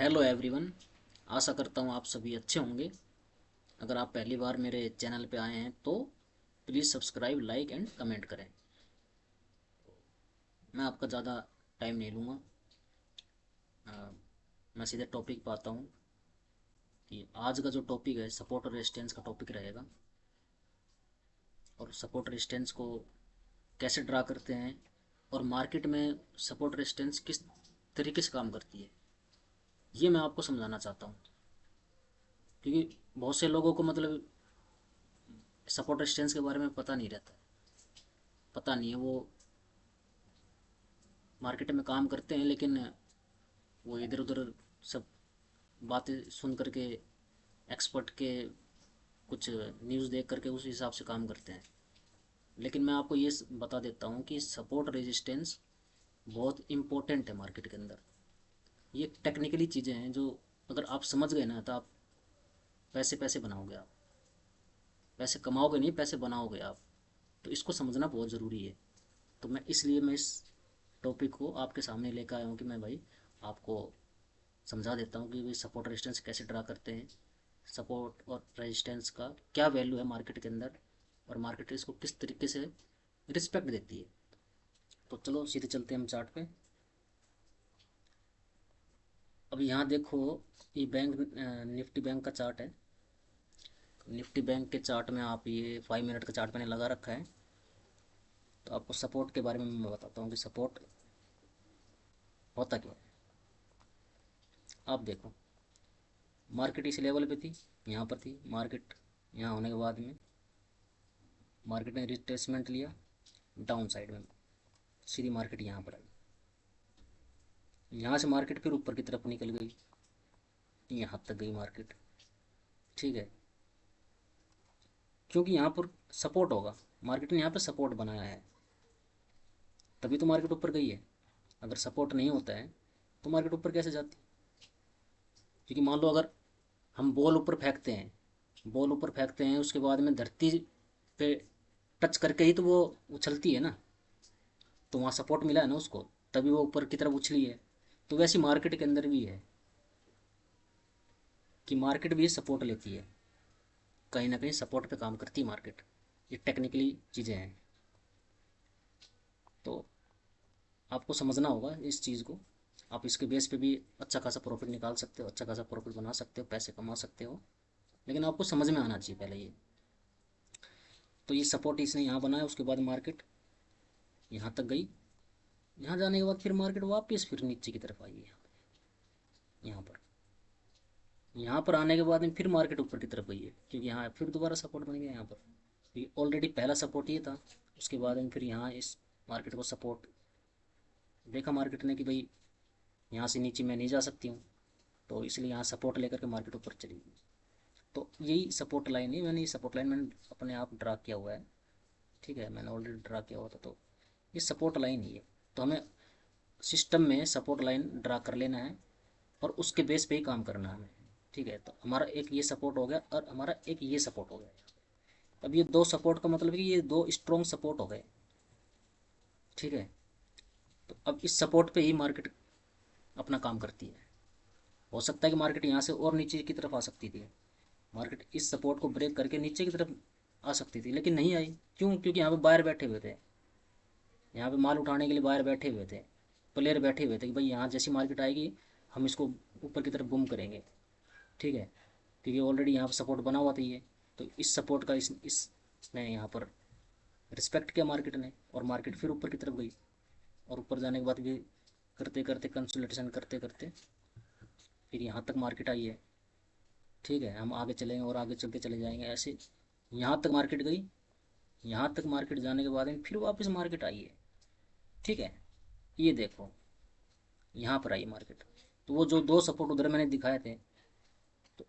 Hello everyone. आशा करता हूँ आप सभी अच्छे होंगे। अगर आप पहली बार मेरे चैनल पे आए हैं तो please subscribe, like and comment करें। मैं आपका ज़्यादा टाइम नहीं लूँगा। मैं सीधे टॉपिक पे आता हूँ कि आज का जो टॉपिक है सपोर्ट और रेजिस्टेंस का टॉपिक रहेगा। और सपोर्ट रेजिस्टेंस को कैसे ड्रा करते हैं और मार्केट में सपोर्ट रेजिस्टेंस किस तरीके से काम करती है, ये मैं आपको समझाना चाहता हूँ। क्योंकि बहुत से लोगों को मतलब सपोर्ट रेजिस्टेंस के बारे में पता नहीं रहता, पता नहीं है। वो मार्केट में काम करते हैं लेकिन वो इधर उधर सब बातें सुन करके, एक्सपर्ट के कुछ न्यूज़ देख करके उस हिसाब से काम करते हैं। लेकिन मैं आपको ये बता देता हूँ कि सपोर्ट रेजिस्टेंस बहुत इम्पोर्टेंट है मार्केट के अंदर। ये टेक्निकली चीज़ें हैं जो अगर आप समझ गए ना तो आप पैसे पैसे बनाओगे। आप पैसे कमाओगे नहीं, पैसे बनाओगे आप। तो इसको समझना बहुत ज़रूरी है। तो मैं इस टॉपिक को आपके सामने लेकर आया हूँ कि मैं भाई आपको समझा देता हूँ कि भाई सपोर्ट रेजिस्टेंस कैसे ड्रा करते हैं, सपोर्ट और रेजिस्टेंस का क्या वैल्यू है मार्केट के अंदर, और मार्केट इसको किस तरीके से रिस्पेक्ट देती है। तो चलो सीधे चलते हैं हम चार्ट पे। अब यहाँ देखो, ये बैंक निफ्टी बैंक का चार्ट है। निफ्टी बैंक के चार्ट में आप ये 5 मिनट का चार्ट मैंने लगा रखा है। तो आपको सपोर्ट के बारे में मैं बताता हूँ कि सपोर्ट होता क्या है। आप देखो, मार्केट इस लेवल पे थी, यहाँ पर थी मार्केट। यहाँ होने के बाद में मार्केट ने रिट्रेसमेंट लिया डाउन साइड में, सीधी मार्केट यहाँ पर आई। यहाँ से मार्केट फिर ऊपर की तरफ निकल गई, यहाँ तक गई मार्केट। ठीक है, क्योंकि यहाँ पर सपोर्ट होगा, मार्केट ने यहाँ पर सपोर्ट बनाया है, तभी तो मार्केट ऊपर गई है। अगर सपोर्ट नहीं होता है तो मार्केट ऊपर कैसे जाती। क्योंकि मान लो अगर हम बॉल ऊपर फेंकते हैं, बॉल ऊपर फेंकते हैं उसके बाद में धरती पे टच करके ही तो वो उछलती है ना, तो वहाँ सपोर्ट मिला है ना उसको, तभी वो ऊपर की तरफ उछली है। तो वैसी मार्केट के अंदर भी है कि मार्केट भी सपोर्ट लेती है, कहीं ना कहीं सपोर्ट पे काम करती है मार्केट। ये टेक्निकली चीज़ें हैं, तो आपको समझना होगा इस चीज़ को। आप इसके बेस पे भी अच्छा खासा प्रॉफिट निकाल सकते हो, अच्छा खासा प्रॉफिट बना सकते हो, पैसे कमा सकते हो। लेकिन आपको समझ में आना चाहिए पहले ये। तो ये सपोर्ट इसने यहाँ बनाया, उसके बाद मार्केट यहाँ तक गई। यहाँ जाने के बाद फिर मार्केट वापस फिर नीचे की तरफ आई है, यहाँ पर। यहाँ पर आने के बाद में फिर मार्केट ऊपर की तरफ गई है, क्योंकि यहाँ फिर दोबारा सपोर्ट बन गया यहाँ पर। ये ऑलरेडी पहला सपोर्ट ये था। उसके बाद में फिर यहाँ इस मार्केट को सपोर्ट देखा मार्केट ने कि भाई यहाँ से नीचे मैं नहीं जा सकती हूँ, तो इसलिए यहाँ सपोर्ट लेकर के मार्केट ऊपर चली गई। तो यही सपोर्ट लाइन है, मैंने ये सपोर्ट लाइन मैंने अपने आप ड्रा किया हुआ है। ठीक है, मैंने ऑलरेडी ड्रा किया हुआ था, तो ये सपोर्ट लाइन ही है। तो हमें सिस्टम में सपोर्ट लाइन ड्रा कर लेना है और उसके बेस पे ही काम करना है हमें। ठीक है, तो हमारा एक ये सपोर्ट हो गया और हमारा एक ये सपोर्ट हो गया। अब ये दो सपोर्ट का मतलब है कि ये दो स्ट्रॉन्ग सपोर्ट हो गए। ठीक है, तो अब इस सपोर्ट पे ही मार्केट अपना काम करती है। हो सकता है कि मार्केट यहाँ से और नीचे की तरफ आ सकती थी, मार्केट इस सपोर्ट को ब्रेक करके नीचे की तरफ आ सकती थी, लेकिन नहीं आई। क्यों? क्योंकि यहाँ पे बायर बैठे हुए थे, यहाँ पे माल उठाने के लिए बायर बैठे हुए थे, प्लेयर बैठे हुए थे कि भाई यहाँ जैसी मार्केट आएगी हम इसको ऊपर की तरफ बूम करेंगे। ठीक है, क्योंकि ऑलरेडी यहाँ पर सपोर्ट बना हुआ था ये। तो इस सपोर्ट का इसने यहाँ पर रिस्पेक्ट किया मार्केट ने, और मार्केट फिर ऊपर की तरफ गई। और ऊपर जाने के बाद भी करते करते कंसोलिडेशन करते करते फिर यहाँ तक मार्केट आई है। ठीक है, हम आगे चलेंगे और आगे चलते चले जाएंगे ऐसे। यहाँ तक मार्केट गई, यहाँ तक मार्केट जाने के बाद में फिर वापस मार्केट आई है। ठीक है, ये देखो यहाँ पर आई मार्केट। तो वो जो दो सपोर्ट उधर मैंने दिखाए थे, तो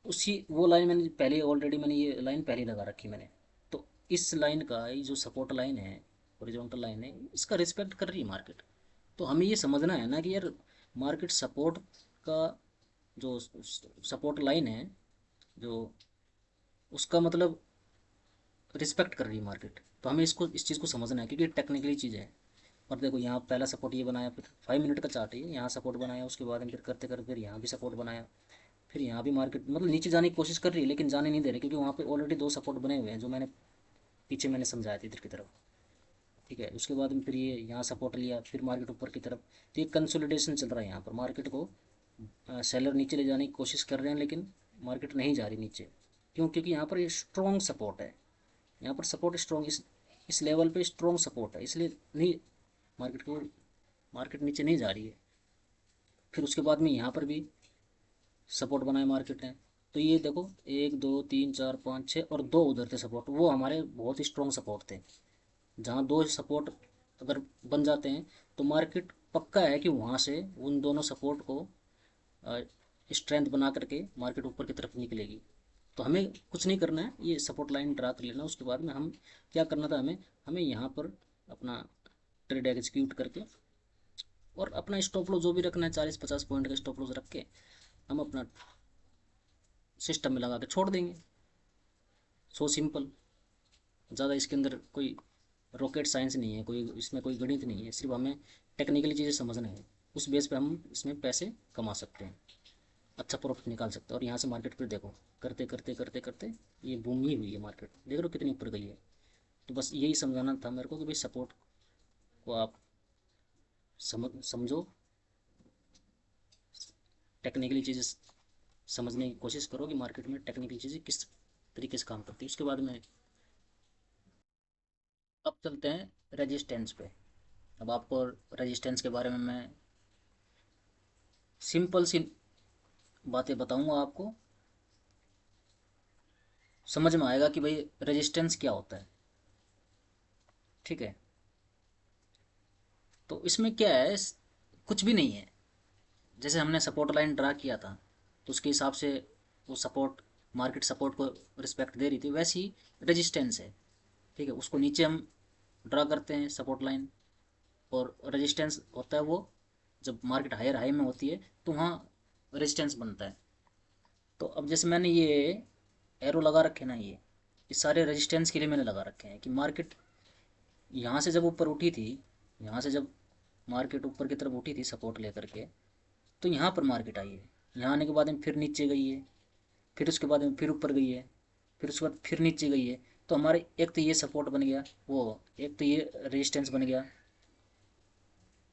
उसी वो लाइन मैंने पहले ऑलरेडी मैंने ये लाइन पहले लगा रखी मैंने। तो इस लाइन का ये जो सपोर्ट लाइन है, हॉरिजॉन्टल लाइन है, इसका रिस्पेक्ट कर रही है मार्केट। तो हमें ये समझना है ना कि यार मार्केट सपोर्ट का जो सपोर्ट लाइन है, जो उसका मतलब रिस्पेक्ट कर रही है मार्केट। तो हमें इसको इस चीज़ को समझना है, क्योंकि टेक्निकली चीज़ है। और देखो यहाँ पहला सपोर्ट ये बनाया, फिर 5 मिनट का चार्ट है ये, यहाँ सपोर्ट बनाया, उसके बाद में फिर करते करते फिर यहाँ भी सपोर्ट बनाया, फिर यहाँ भी मार्केट मतलब नीचे जाने की कोशिश कर रही है लेकिन जाने नहीं दे रही, क्योंकि वहाँ पे ऑलरेडी दो सपोर्ट बने हुए हैं जो मैंने पीछे मैंने समझाया था इधर की तरफ। ठीक है, उसके बाद में फिर ये यहाँ सपोर्ट लिया, फिर मार्केट ऊपर की तरफ। तो ये कंसोलिडेशन चल रहा है यहाँ पर, मार्केट को सेलर नीचे ले जाने की कोशिश कर रहे हैं लेकिन मार्केट नहीं जा रही नीचे। क्यों? क्योंकि यहाँ पर ये स्ट्रॉन्ग सपोर्ट है, यहाँ पर सपोर्ट स्ट्रॉन्ग, इस लेवल पे स्ट्रॉन्ग सपोर्ट है, इसलिए नहीं मार्केट नीचे नहीं जा रही है। फिर उसके बाद में यहाँ पर भी सपोर्ट बनाए मार्केट ने। तो ये देखो 1 2 3 4 5 6 और दो उधर थे सपोर्ट, वो हमारे बहुत ही स्ट्रॉन्ग सपोर्ट थे। जहाँ दो सपोर्ट अगर बन जाते हैं तो मार्केट पक्का है कि वहाँ से उन दोनों सपोर्ट को स्ट्रेंथ बना करके मार्केट ऊपर की तरफ निकलेगी। तो हमें कुछ नहीं करना है, ये सपोर्ट लाइन ड्रा कर लेना, उसके बाद में हम क्या करना था, हमें हमें यहाँ पर अपना ट्रेड एग्जीक्यूट करके और अपना स्टॉप लॉस जो भी रखना है 40 50 पॉइंट का स्टॉप लॉस रख के हम अपना सिस्टम में लगा के छोड़ देंगे। सो सिंपल, ज़्यादा इसके अंदर कोई रॉकेट साइंस नहीं है, कोई इसमें कोई गणित नहीं है, सिर्फ हमें टेक्निकली चीज़ें समझना है, उस बेस पे हम इसमें पैसे कमा सकते हैं, अच्छा प्रॉफिट निकाल सकते हैं। और यहाँ से मार्केट फिर देखो करते करते करते करते ये बूम ही हुई है, मार्केट देख रहे हो कितनी ऊपर गई है। तो बस यही समझाना था मेरे को कि भाई सपोर्ट को आप समझो, टेक्निकली चीज़ें समझने की कोशिश करो कि मार्केट में टेक्निकल चीज़ें किस तरीके से काम करती है। उसके बाद में अब चलते हैं रेजिस्टेंस पे। अब आपको रेजिस्टेंस के बारे में मैं सिंपल सी बातें बताऊंगा, आपको समझ में आएगा कि भाई रेजिस्टेंस क्या होता है। ठीक है, तो इसमें क्या है, कुछ भी नहीं है। जैसे हमने सपोर्ट लाइन ड्रा किया था तो उसके हिसाब से वो सपोर्ट, मार्केट सपोर्ट को रिस्पेक्ट दे रही थी, वैसी ही रेजिस्टेंस है। ठीक है, उसको नीचे हम ड्रा करते हैं सपोर्ट लाइन, और रेजिस्टेंस होता है वो जब मार्केट हायर हाई में होती है तो वहाँ रेजिस्टेंस बनता है। तो अब जैसे मैंने ये एरो लगा रखे ना, ये सारे रेजिस्टेंस के लिए मैंने लगा रखे हैं कि मार्केट यहाँ से जब ऊपर उठी थी, यहाँ से जब मार्केट ऊपर की तरफ उठी थी सपोर्ट लेकर के, तो यहाँ पर मार्केट आई है, यहाँ आने के बाद में फिर नीचे गई है, फिर उसके बाद में फिर ऊपर गई है, फिर उसके बाद फिर नीचे गई है। तो हमारे एक तो ये सपोर्ट बन गया, वो एक तो ये रेजिस्टेंस बन गया,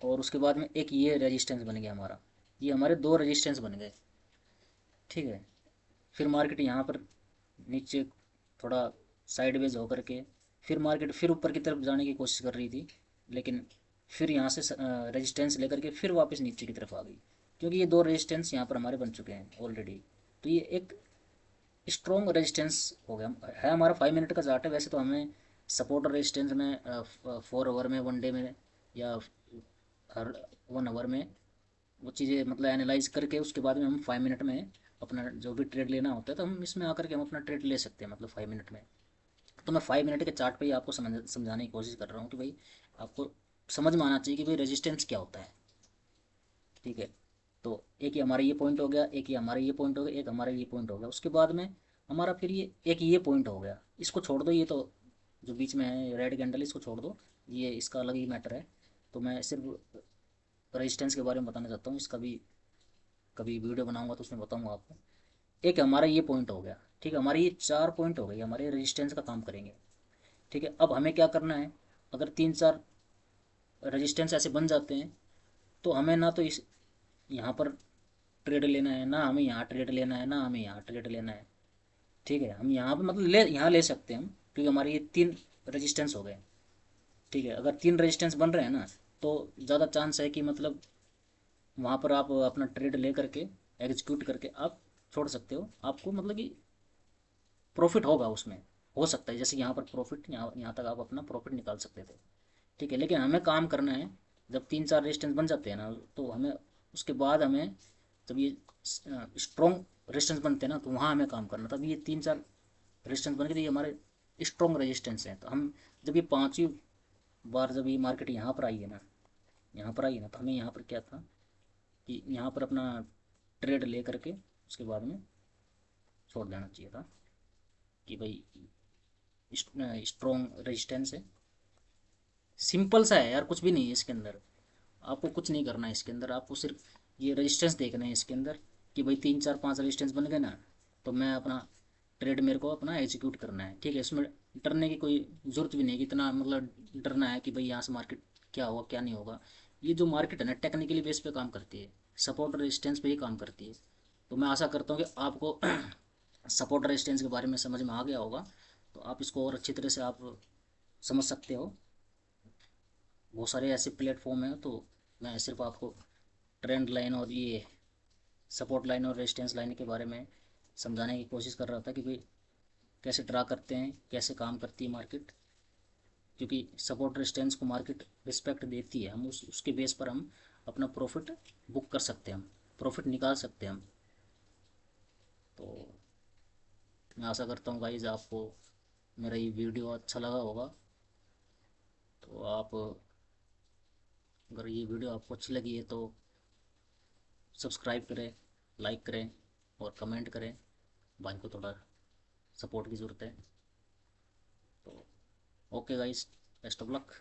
और उसके बाद में एक ये रेजिस्टेंस बन गया हमारा, ये हमारे दो रेजिस्टेंस बन गए। ठीक है, फिर मार्केट यहाँ पर नीचे थोड़ा साइडवेज होकर के फिर मार्केट फिर ऊपर की तरफ जाने की कोशिश कर रही थी, लेकिन फिर यहाँ से रेजिस्टेंस लेकर के फिर वापस नीचे की तरफ आ गई, क्योंकि ये दो रेजिस्टेंस यहाँ पर हमारे बन चुके हैं ऑलरेडी। तो ये एक स्ट्रॉन्ग रेजिस्टेंस हो गया है हमारा। 5 मिनट का चार्ट है, वैसे तो हमें सपोर्ट और रेजिस्टेंस में 4 आवर में, 1 डे में, या हर 1 आवर में वो चीज़ें मतलब एनालाइज करके उसके बाद में हम 5 मिनट में अपना जो भी ट्रेड लेना होता है तो हम इसमें आकर के हम अपना ट्रेड ले सकते हैं, मतलब 5 मिनट में। तो मैं 5 मिनट के चार्ट पे ही आपको समझाने की कोशिश कर रहा हूँ कि भाई आपको समझ में आना चाहिए कि भाई रेजिस्टेंस क्या होता है। ठीक है, तो एक ही हमारा ये पॉइंट हो गया, एक ही हमारा ये पॉइंट हो गया, एक हमारा ये पॉइंट हो गया, उसके बाद में हमारा फिर ये एक ये पॉइंट हो गया, इसको छोड़ दो, ये तो जो बीच में है रेड कैंडल इसको छोड़ दो, ये इसका अलग ही मैटर है। तो मैं सिर्फ रेजिस्टेंस के बारे में बताना चाहता हूँ, इसका भी कभी वीडियो बनाऊंगा तो उसमें बताऊंगा आपको। एक हमारा ये पॉइंट हो गया, ठीक है, हमारे ये 4 पॉइंट हो गए, हमारे रेजिस्टेंस का काम करेंगे। ठीक है, अब हमें क्या करना है, अगर 3 4 रेजिस्टेंस ऐसे बन जाते हैं तो हमें ना तो इस यहाँ पर ट्रेड लेना है, ना हमें यहाँ ट्रेड लेना है, ना हमें यहाँ ट्रेड लेना है। ठीक है, हम यहाँ पे मतलब यहाँ ले सकते हैं हम, क्योंकि हमारे ये 3 रेजिस्टेंस हो गए। ठीक है, अगर 3 रेजिस्टेंस बन रहे हैं ना तो ज़्यादा चांस है कि मतलब वहाँ पर आप अपना ट्रेड ले करके एग्जीक्यूट करके आप छोड़ सकते हो, आपको मतलब कि प्रॉफिट होगा उसमें, हो सकता है जैसे यहाँ पर प्रॉफिट, यहाँ यहाँ तक आप अपना प्रॉफिट निकाल सकते थे। ठीक है, लेकिन हमें काम करना है, जब 3 4 रेजिस्टेंस बन जाते हैं ना तो हमें उसके बाद हमें जब ये स्ट्रॉन्ग रेजिस्टेंस बनते हैं ना तो वहाँ हमें काम करना, तब ये 3 4 रेजिस्टेंस बन के, तो ये हमारे स्ट्रॉन्ग रेजिस्टेंस हैं। तो हम जब ये पाँचवीं बार जब ये मार्केट यहाँ पर आई है ना, यहाँ पर आई है ना, तो हमें यहाँ पर क्या था कि यहाँ पर अपना ट्रेड ले करके उसके बाद में छोड़ देना चाहिए था कि भाई स्ट्रॉन्ग रेजिस्टेंस है, सिंपल सा है यार, कुछ भी नहीं है इसके अंदर। आपको कुछ नहीं करना है इसके अंदर, आपको सिर्फ ये रेजिस्टेंस देखना है इसके अंदर कि भाई 3 4 5 रेजिस्टेंस बन गए ना, तो मैं अपना ट्रेड मेरे को अपना एग्जीक्यूट करना है। ठीक है, इसमें डरने की कोई ज़रूरत भी नहीं है कि इतना मतलब डरना है कि भाई यहाँ से मार्केट क्या होगा क्या नहीं होगा। ये जो मार्केट है ना टेक्निकली बेस पे काम करती है, सपोर्ट रेजिस्टेंस पे ही काम करती है। तो मैं आशा करता हूँ कि आपको सपोर्ट रेजिस्टेंस के बारे में समझ में आ गया होगा, तो आप इसको और अच्छी तरह से आप समझ सकते हो। बहुत सारे ऐसे प्लेटफॉर्म हैं, तो मैं सिर्फ आपको ट्रेंड लाइन और ये सपोर्ट लाइन और रेजिस्टेंस लाइन के बारे में समझाने की कोशिश कर रहा था कि भाई कैसे ड्रा करते हैं, कैसे काम करती है मार्केट। क्योंकि सपोर्ट रेजिस्टेंस को मार्केट रिस्पेक्ट देती है, हम उसके बेस पर हम अपना प्रॉफिट बुक कर सकते हैं, हम प्रॉफिट निकाल सकते हैं हम। तो मैं आशा करता हूँ गाइज आपको मेरा ये वीडियो अच्छा लगा होगा। तो आप, अगर ये वीडियो आपको अच्छी लगी है तो सब्सक्राइब करें, लाइक करें और कमेंट करें। भाई को थोड़ा सपोर्ट की ज़रूरत है। तो okay guys, best of luck.